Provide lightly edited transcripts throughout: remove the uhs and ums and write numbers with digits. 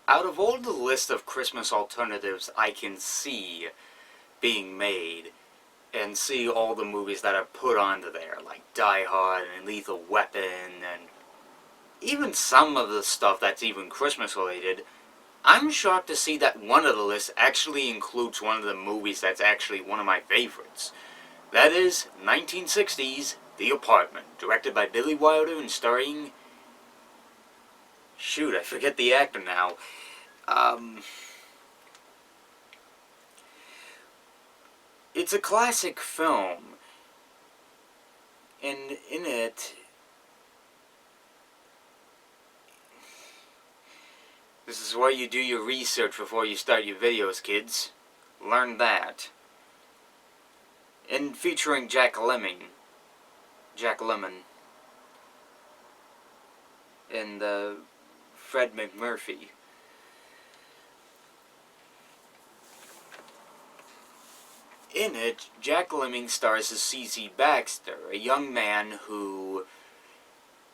Out of all the list of Christmas alternatives I can see being made, and see all the movies that are put onto there, like Die Hard and Lethal Weapon, and even some of the stuff that's even Christmas related, I'm shocked to see that one of the lists actually includes one of the movies that's actually one of my favorites. That is 1960's The Apartment, directed by Billy Wilder and starring... Shoot, I forget the actor now. It's a classic film, and in it, this is where you do your research before you start your videos, kids. Learn that. And featuring Jack Lemmon, and Fred McMurphy. In it, Jack Lemmon stars as C.C. Baxter, a young man who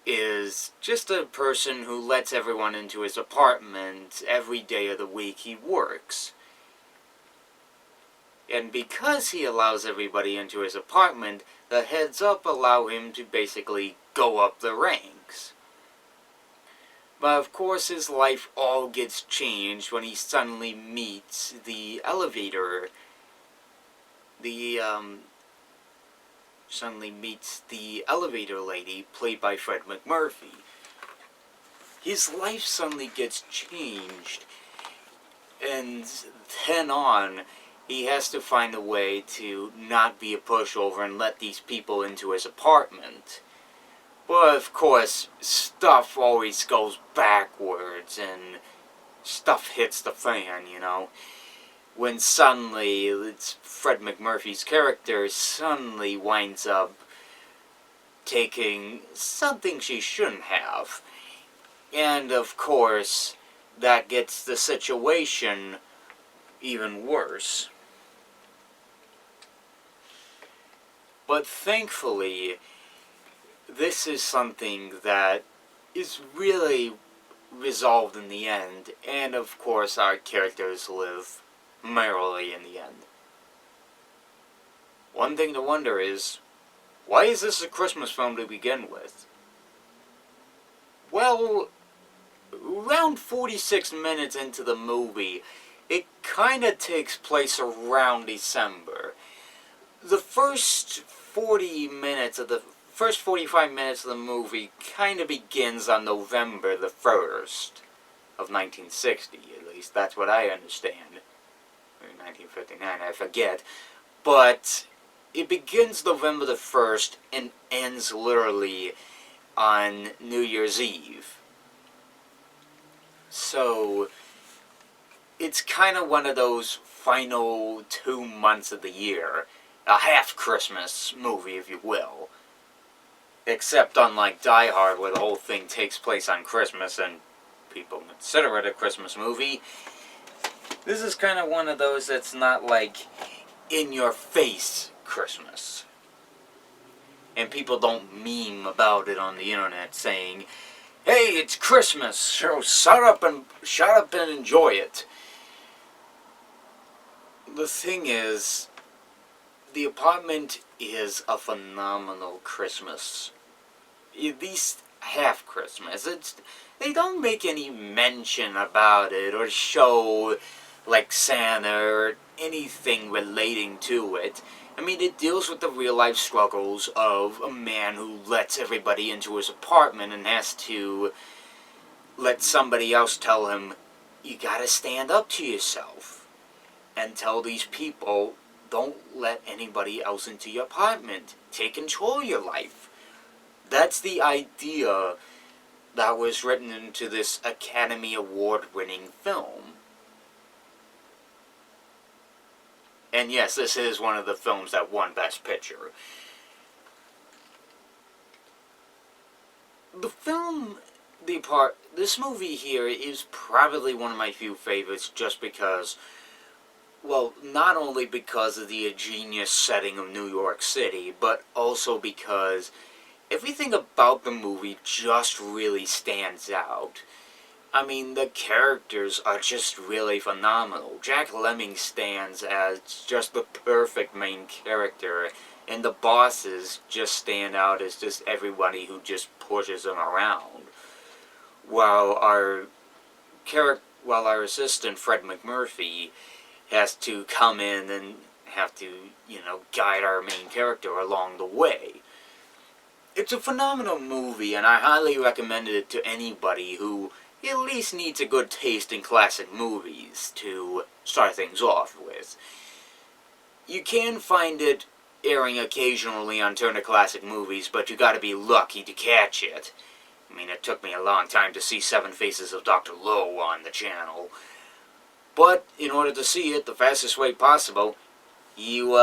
is just a person who lets everyone into his apartment every day of the week he works. And because he allows everybody into his apartment, the heads-up allow him to basically go up the ranks. But of course his life all gets changed when he suddenly meets the elevator lady, played by Fred McMurphy. His life suddenly gets changed, and then on, he has to find a way to not be a pushover and let these people into his apartment. But of course, stuff always goes backwards, and stuff hits the fan, you know. When suddenly, it's Fred McMurphy's character suddenly winds up taking something she shouldn't have. And of course, that gets the situation even worse. But thankfully, this is something that is really resolved in the end, and of course our characters live merrily in the end. One thing to wonder is, why is this a Christmas film to begin with? Well, around 46 minutes into the movie, it kinda takes place around December. The first 45 minutes of the movie kinda begins on November the 1st of 1960, at least that's what I understand. 1959, I forget. But it begins November the 1st and ends literally on New Year's Eve. So it's kind of one of those final 2 months of the year. A half-Christmas movie, if you will. Except unlike Die Hard, where the whole thing takes place on Christmas and people consider it a Christmas movie, this is kind of one of those that's not like in-your-face Christmas. And people don't meme about it on the internet saying, "Hey, it's Christmas, so shut up and enjoy it." The thing is, The Apartment is a phenomenal Christmas. At least half Christmas. They don't make any mention about it or show like Santa or anything relating to it. I mean, it deals with the real-life struggles of a man who lets everybody into his apartment and has to let somebody else tell him, you gotta stand up to yourself. And tell these people, don't let anybody else into your apartment. Take control of your life. That's the idea that was written into this Academy Award-winning film. And yes, this is one of the films that won Best Picture. This movie here is probably one of my few favorites just because, well, not only because of the ingenious setting of New York City, but also because everything about the movie just really stands out. I mean, the characters are just really phenomenal. Jack Lemming stands as just the perfect main character, and the bosses just stand out as just everybody who just pushes them around. While while our assistant Fred McMurphy has to come in and have to, guide our main character along the way. It's a phenomenal movie, and I highly recommend it to anybody who at least needs a good taste in classic movies to start things off with. You can find it airing occasionally on Turner Classic Movies, but you gotta be lucky to catch it. I mean, it took me a long time to see Seven Faces of Dr. Lowe on the channel. But in order to see it the fastest way possible, you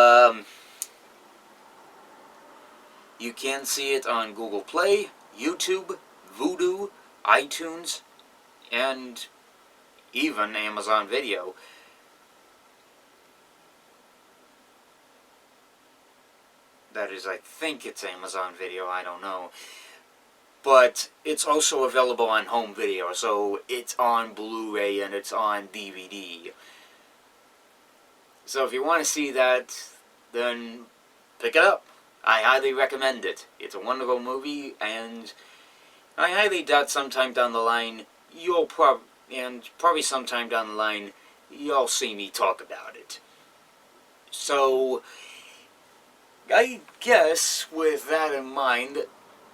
can see it on Google Play, YouTube, Vudu, iTunes, and even Amazon Video. That is, I think it's Amazon Video, I don't know. But it's also available on home video, so it's on Blu-ray and it's on DVD. So if you want to see that, then pick it up. I highly recommend it. It's a wonderful movie, and I highly doubt sometime down the line probably sometime down the line you'll see me talk about it. So I guess with that in mind,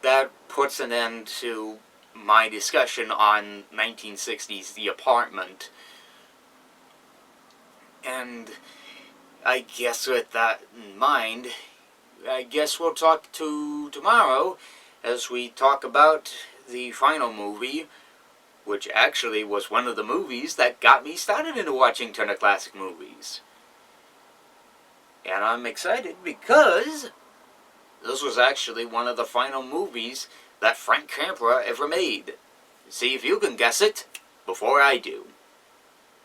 that puts an end to my discussion on 1960s The Apartment. And I guess with that in mind, I guess we'll talk to tomorrow as we talk about the final movie, which actually was one of the movies that got me started into watching Turner Classic Movies. And I'm excited because this was actually one of the final movies that Frank Capra ever made. See if you can guess it before I do.